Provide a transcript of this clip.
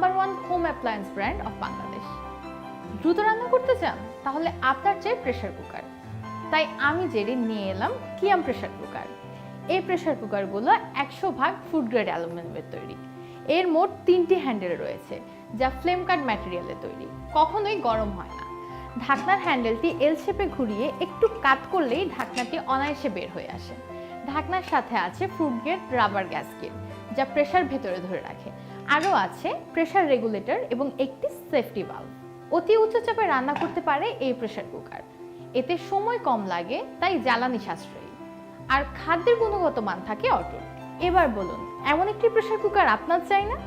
#1 home appliance brand of Bangladesh. দ্রুত রান্না করতে চান? তাহলে আপনার চাই প্রেসার কুকার। তাই আমি জেরি নিয়ে এলাম কিয়াম প্রেসার কুকার। এই প্রেসার কুকারগুলো 100% ফুড গ্রেড অ্যালুমিনিয়ামের তৈরি। এর মোট 3টি হ্যান্ডেল রয়েছে, যা ফ্লেম কাট ম্যাটেরিয়ালে তৈরি, কখনোই গরম হয় না। ঢাকনার হ্যান্ডেলটি এল শেপে ঘুরিয়ে একটু কাত করলেই ঢাকনাটি অনায়াসে বের হয়ে আসে। ঢাকনার সাথে আছে ফুড গ্রেড রাবার গ্যাসকেট, যা প্রেসার ভেতরে ধরে রাখে। আরও আছে প্রেসার রেগুলেটর এবং একটি সেফটি ভালভ। অতি উচ্চ চাপে রান্না করতে পারে এই প্রেসার কুকার। এতে সময় কম লাগে, তাই জ্বালানি সাশ্রয়ী, আর খাদ্যের গুণগত মান থাকে অটুট। এবার বলুন, এমন একটি প্রেসার কুকার আপনার চাই না?